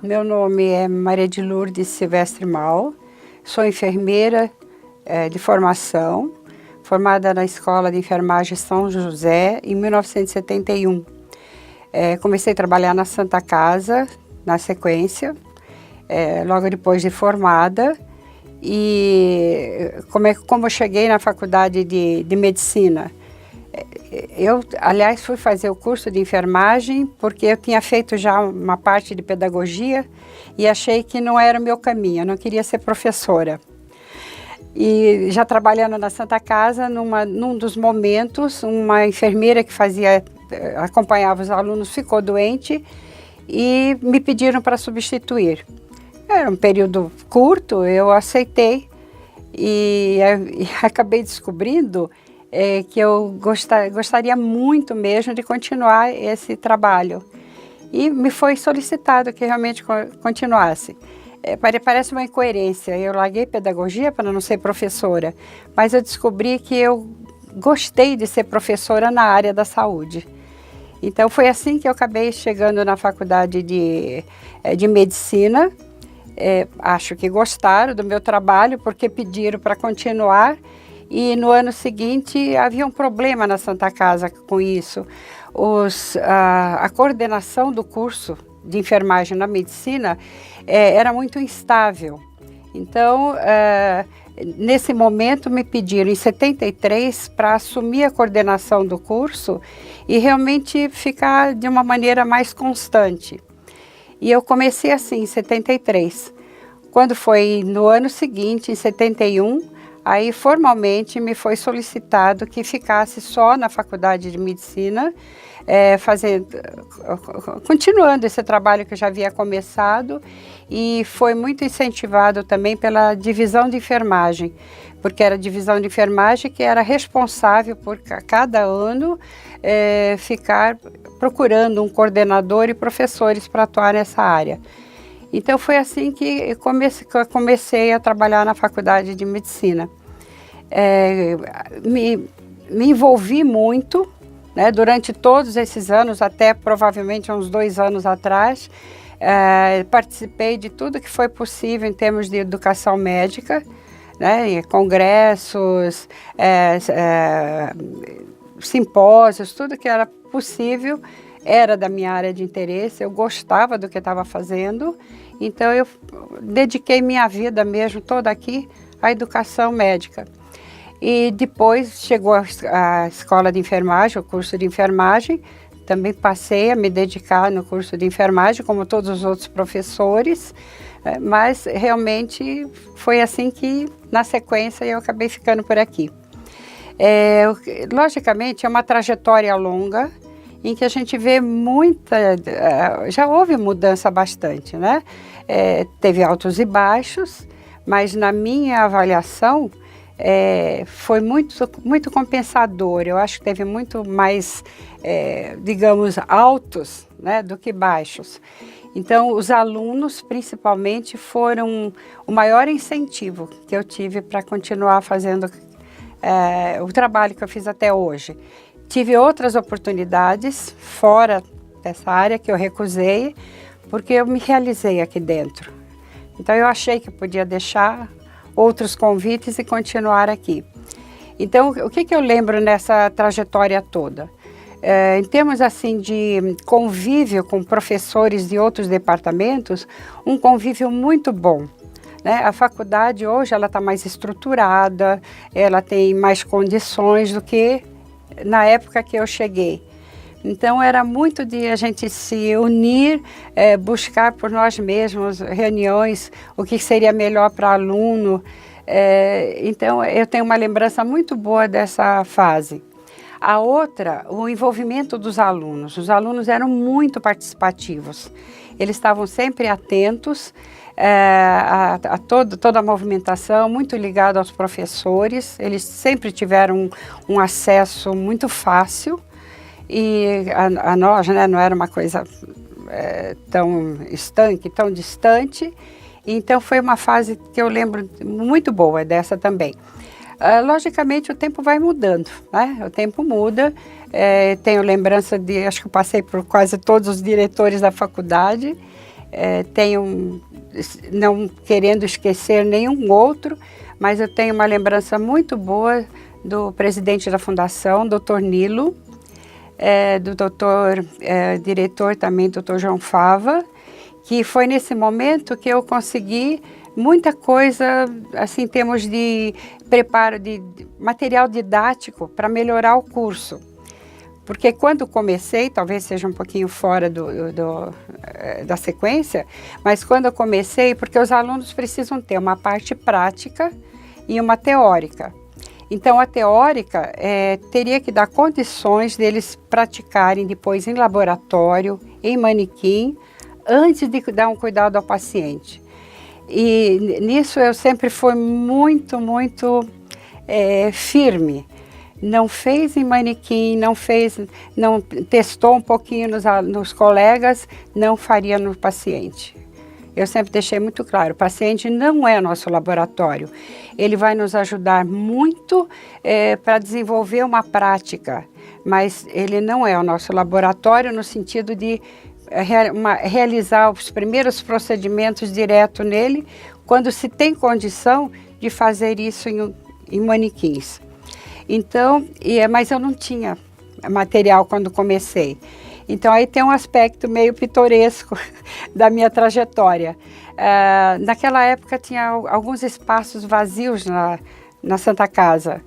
Meu nome é Maria de Lourdes Silvestre Mal, sou enfermeira de formação, formada na Escola de Enfermagem São José em 1971. Comecei a trabalhar na Santa Casa, na sequência, logo depois de formada, e como eu cheguei na faculdade de medicina, eu, aliás, fui fazer o curso de enfermagem porque eu tinha feito já uma parte de pedagogia e achei que não era o meu caminho, eu não queria ser professora. E já trabalhando na Santa Casa, num dos momentos, uma enfermeira que acompanhava os alunos ficou doente e me pediram para substituir. Era um período curto, eu aceitei e acabei descobrindo que eu gostaria muito mesmo de continuar esse trabalho. E me foi solicitado que realmente continuasse. Parece uma incoerência, eu larguei pedagogia para não ser professora, mas eu descobri que eu gostei de ser professora na área da saúde. Então foi assim que eu acabei chegando na faculdade de medicina. Acho que gostaram do meu trabalho porque pediram para continuar. E no ano seguinte havia um problema na Santa Casa com isso. A coordenação do curso de enfermagem na medicina era muito instável. Então, nesse momento me pediram em 73 para assumir a coordenação do curso e realmente ficar de uma maneira mais constante. E eu comecei assim em 73. Quando foi no ano seguinte, em 71, aí, formalmente, me foi solicitado que ficasse só na faculdade de medicina, continuando esse trabalho que eu já havia começado, e foi muito incentivado também pela divisão de enfermagem, porque era a divisão de enfermagem que era responsável por cada ano ficar procurando um coordenador e professores para atuar nessa área. Então foi assim que eu comecei a trabalhar na faculdade de medicina. Me envolvi muito, né, durante todos esses anos, até provavelmente uns 2 anos atrás. Participei de tudo que foi possível em termos de educação médica, né, congressos, simpósios, tudo que era possível. Era da minha área de interesse, eu gostava do que estava fazendo, então eu dediquei minha vida mesmo toda aqui à educação médica. E depois chegou a escola de enfermagem, o curso de enfermagem, também passei a me dedicar no curso de enfermagem, como todos os outros professores, mas realmente foi assim que, na sequência, eu acabei ficando por aqui. Logicamente, é uma trajetória longa, em que a gente vê já houve mudança bastante, né? Teve altos e baixos, mas na minha avaliação foi muito compensador. Eu acho que teve muito mais, digamos, altos, né, do que baixos. Então, os alunos, principalmente, foram o maior incentivo que eu tive para continuar fazendo o trabalho que eu fiz até hoje. Tive outras oportunidades fora dessa área que eu recusei, porque eu me realizei aqui dentro. Então, eu achei que podia deixar outros convites e continuar aqui. Então, o que eu lembro nessa trajetória toda? Em termos assim de convívio com professores de outros departamentos, um convívio muito bom. A faculdade hoje ela está mais estruturada, ela tem mais condições do que na época que eu cheguei. Então era muito de a gente se unir, buscar por nós mesmos reuniões, o que seria melhor para aluno. Então eu tenho uma lembrança muito boa dessa fase. A outra, o envolvimento dos alunos. Os alunos eram muito participativos. Eles estavam sempre atentos a toda a movimentação, muito ligado aos professores. Eles sempre tiveram um acesso muito fácil e a nós, né, não era uma coisa tão estanque, tão distante. Então foi uma fase que eu lembro muito boa dessa também. Logicamente o tempo vai mudando, né? O tempo muda. Tenho lembrança acho que eu passei por quase todos os diretores da faculdade. tenho, não querendo esquecer nenhum outro, mas eu tenho uma lembrança muito boa do presidente da fundação, Dr. Nilo, do diretor também, Dr. João Fava, que foi nesse momento que eu consegui muita coisa, assim, em termos de preparo de material didático para melhorar o curso. Porque quando comecei, talvez seja um pouquinho fora da sequência, mas quando eu comecei, porque os alunos precisam ter uma parte prática e uma teórica. Então, a teórica teria que dar condições deles praticarem depois em laboratório, em manequim, antes de dar um cuidado ao paciente. E nisso eu sempre fui muito firme. Não fez em manequim, não testou um pouquinho nos colegas, não faria no paciente. Eu sempre deixei muito claro, o paciente não é nosso laboratório. Ele vai nos ajudar muito para desenvolver uma prática, mas ele não é o nosso laboratório no sentido de realizar os primeiros procedimentos direto nele, quando se tem condição de fazer isso em manequins. Então, mas eu não tinha material quando comecei. Então, aí tem um aspecto meio pitoresco da minha trajetória. Naquela época, tinha alguns espaços vazios na Santa Casa.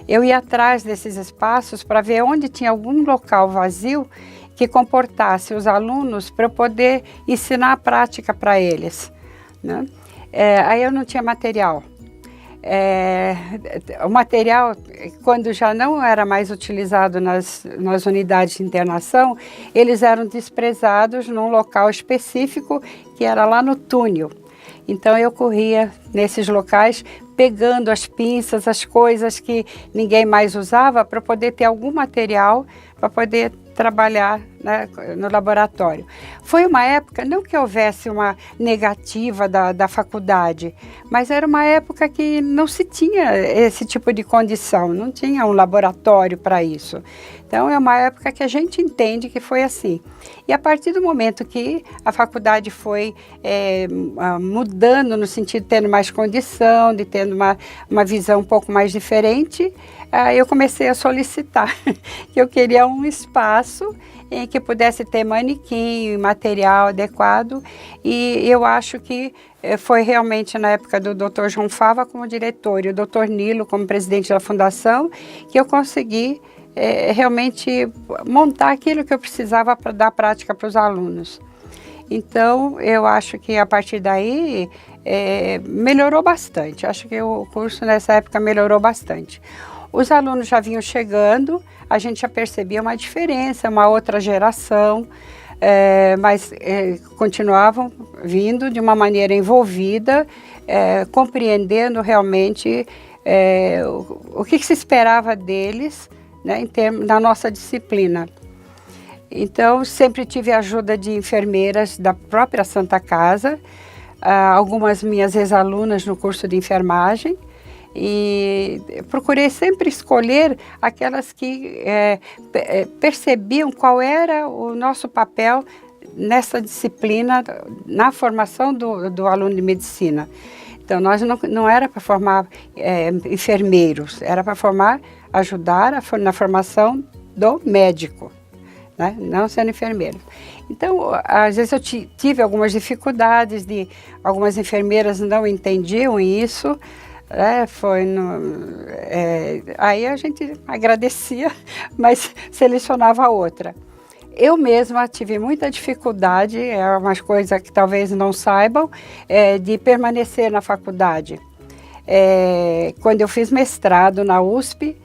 Eu ia atrás desses espaços para ver onde tinha algum local vazio que comportasse os alunos para eu poder ensinar a prática para eles, né? Aí eu não tinha material. O material, quando já não era mais utilizado nas unidades de internação, eles eram desprezados num local específico que era lá no túnel. Então eu corria nesses locais pegando as pinças, as coisas que ninguém mais usava para poder ter algum material para poder trabalhar, né, no laboratório. Foi uma época, não que houvesse uma negativa da faculdade, mas era uma época que não se tinha esse tipo de condição, não tinha um laboratório para isso. Então é uma época que a gente entende que foi assim. E a partir do momento que a faculdade foi mudando no sentido de tendo mais condição, de tendo uma visão um pouco mais diferente, eu comecei a solicitar que eu queria um espaço em que pudesse ter manequim, material adequado, e eu acho que foi realmente na época do Dr. João Fava como diretor e o Dr. Nilo como presidente da fundação que eu consegui realmente montar aquilo que eu precisava para dar prática para os alunos. Então, eu acho que a partir daí melhorou bastante. Acho que o curso nessa época melhorou bastante. Os alunos já vinham chegando, a gente já percebia uma diferença, uma outra geração, mas continuavam vindo de uma maneira envolvida, compreendendo realmente o que se esperava deles, né, em termos da nossa disciplina. Então, sempre tive a ajuda de enfermeiras da própria Santa Casa, algumas minhas ex-alunas no curso de enfermagem, e procurei sempre escolher aquelas que percebiam qual era o nosso papel nessa disciplina, na formação do aluno de medicina. Então, nós não era para formar enfermeiros, era para ajudar na formação do médico, né? Não sendo enfermeiro. Então, às vezes eu tive algumas dificuldades, algumas enfermeiras não entendiam isso, aí a gente agradecia, mas selecionava outra. Eu mesma tive muita dificuldade, é uma coisa que talvez não saibam, de permanecer na faculdade. Quando eu fiz mestrado na USP,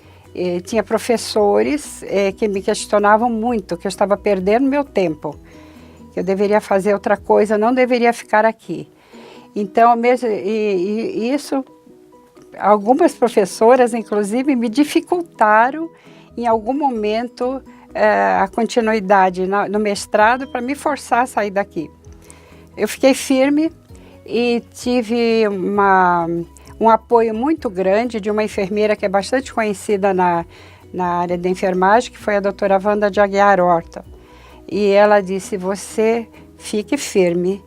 tinha professores que me questionavam muito, que eu estava perdendo meu tempo, que eu deveria fazer outra coisa, não deveria ficar aqui. Então, isso, algumas professoras, inclusive, me dificultaram em algum momento a continuidade no mestrado para me forçar a sair daqui. Eu fiquei firme e tive um apoio muito grande de uma enfermeira que é bastante conhecida na área da enfermagem, que foi a doutora Wanda de Aguiar Horta. E ela disse: você fique firme,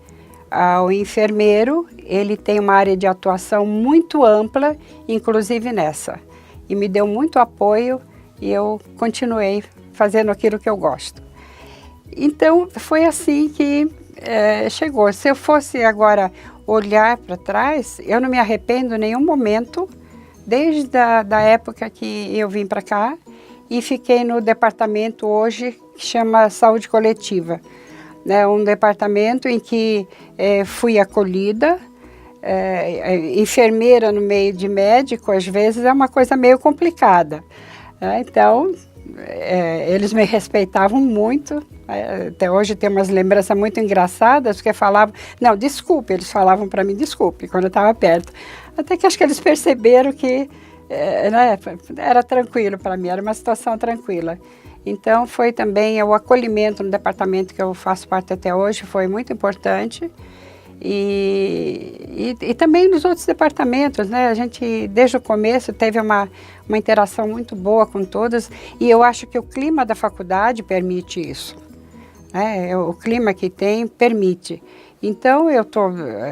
O enfermeiro, ele tem uma área de atuação muito ampla, inclusive nessa. E me deu muito apoio e eu continuei fazendo aquilo que eu gosto. Então, foi assim que chegou. Se eu fosse agora olhar para trás, eu não me arrependo em nenhum momento, desde da época que eu vim para cá e fiquei no departamento hoje que chama Saúde Coletiva. Né, um departamento em que fui acolhida, enfermeira no meio de médico, às vezes é uma coisa meio complicada. Então, eles me respeitavam muito, até hoje tem umas lembranças muito engraçadas, porque falavam, não, desculpe, eles falavam para mim, desculpe, quando eu estava perto. Até que acho que eles perceberam que né, era tranquilo para mim, era uma situação tranquila. Então, foi também o acolhimento no departamento que eu faço parte até hoje, foi muito importante. E também nos outros departamentos, né? A gente, desde o começo, teve uma interação muito boa com todas. E eu acho que o clima da faculdade permite isso. Né? O clima que tem permite. Então, eu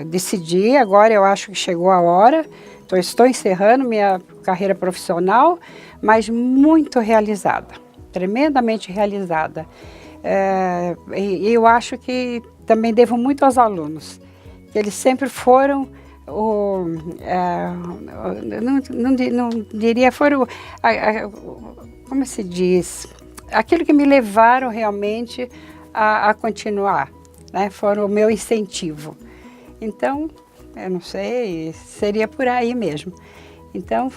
decidi, agora eu acho que chegou a hora. Estou encerrando minha carreira profissional, mas muito realizada. Tremendamente realizada. E eu acho que também devo muito aos alunos. Eles sempre foram, não diria, foram, como se diz, aquilo que me levaram realmente a continuar, né? Foram o meu incentivo. Então, eu não sei, seria por aí mesmo. Então,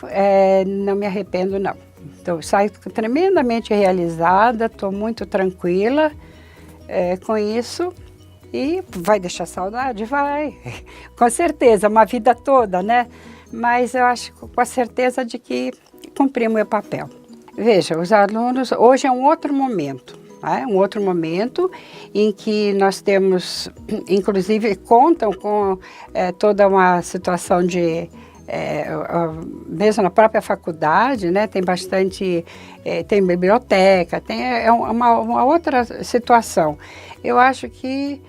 não me arrependo, não. Então, saio tremendamente realizada, estou muito tranquila com isso. E vai deixar saudade? Vai, com certeza, uma vida toda, né? Mas eu acho com a certeza de que cumpri o meu papel. Veja, os alunos, hoje é um outro momento, né? Um outro momento em que nós temos, inclusive, contam com toda uma situação de... mesmo na própria faculdade, né, tem bastante, tem biblioteca, tem uma outra situação. Eu acho que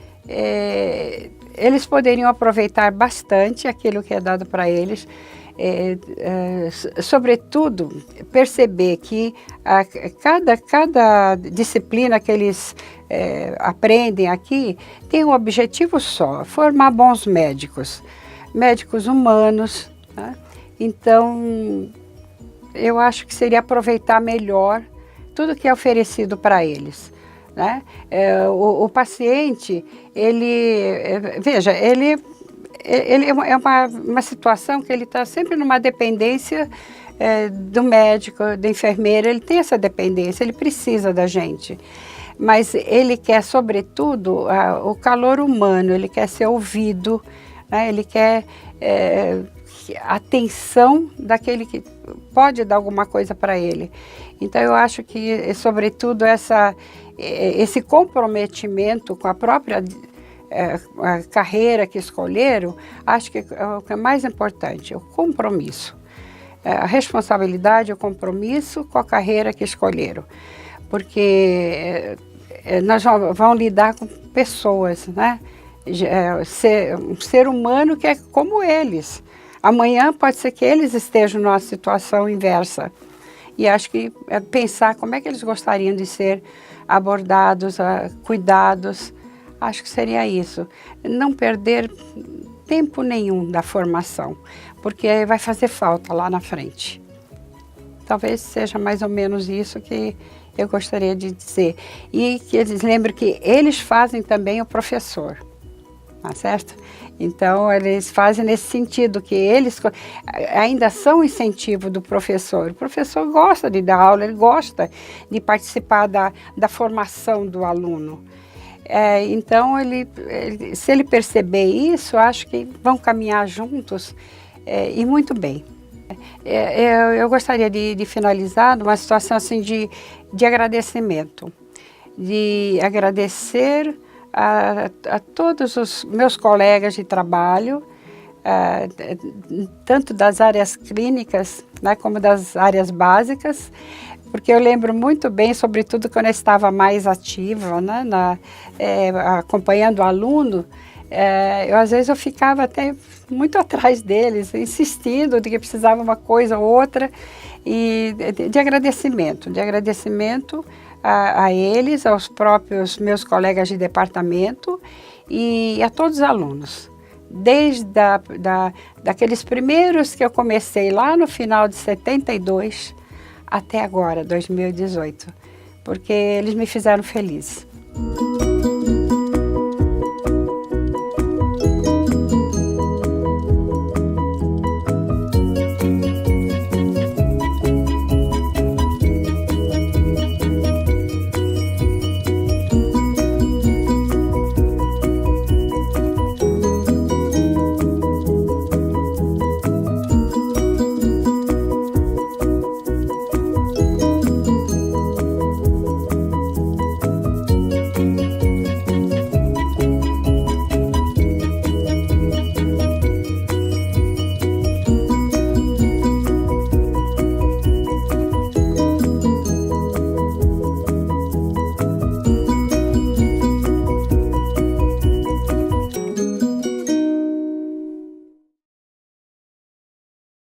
eles poderiam aproveitar bastante aquilo que é dado para eles, sobretudo perceber que cada disciplina que eles aprendem aqui tem um objetivo só, formar bons médicos humanos. Tá? Então, eu acho que seria aproveitar melhor tudo que é oferecido para eles. Né? O paciente, veja, ele é uma situação que ele está sempre numa dependência do médico, da enfermeira, ele tem essa dependência, ele precisa da gente. Mas ele quer, sobretudo, o calor humano, ele quer ser ouvido, né? Ele quer a atenção daquele que pode dar alguma coisa para ele. Então, eu acho que, sobretudo, esse comprometimento com a própria a carreira que escolheram, acho que é o que é mais importante, o compromisso. A responsabilidade, o compromisso com a carreira que escolheram. Porque nós vamos lidar com pessoas, né? Um ser humano que é como eles. Amanhã pode ser que eles estejam numa situação inversa. E acho que pensar como é que eles gostariam de ser abordados, cuidados, acho que seria isso. Não perder tempo nenhum da formação, porque vai fazer falta lá na frente. Talvez seja mais ou menos isso que eu gostaria de dizer. E que eles lembrem que eles fazem também o professor, tá certo? Então, eles fazem nesse sentido, que eles ainda são um incentivo do professor. O professor gosta de dar aula, ele gosta de participar da formação do aluno. Então, se ele perceber isso, acho que vão caminhar juntos e muito bem. Eu gostaria de finalizar numa situação assim de agradecimento, de agradecer a todos os meus colegas de trabalho, tanto das áreas clínicas, né, como das áreas básicas, porque eu lembro muito bem, sobretudo quando eu estava mais ativa, né, acompanhando o aluno, eu às vezes eu ficava até muito atrás deles, insistindo de que precisava uma coisa ou outra, e de agradecimento a eles, aos próprios meus colegas de departamento e a todos os alunos. Desde daqueles primeiros que eu comecei lá no final de 72 até agora, 2018, porque eles me fizeram feliz.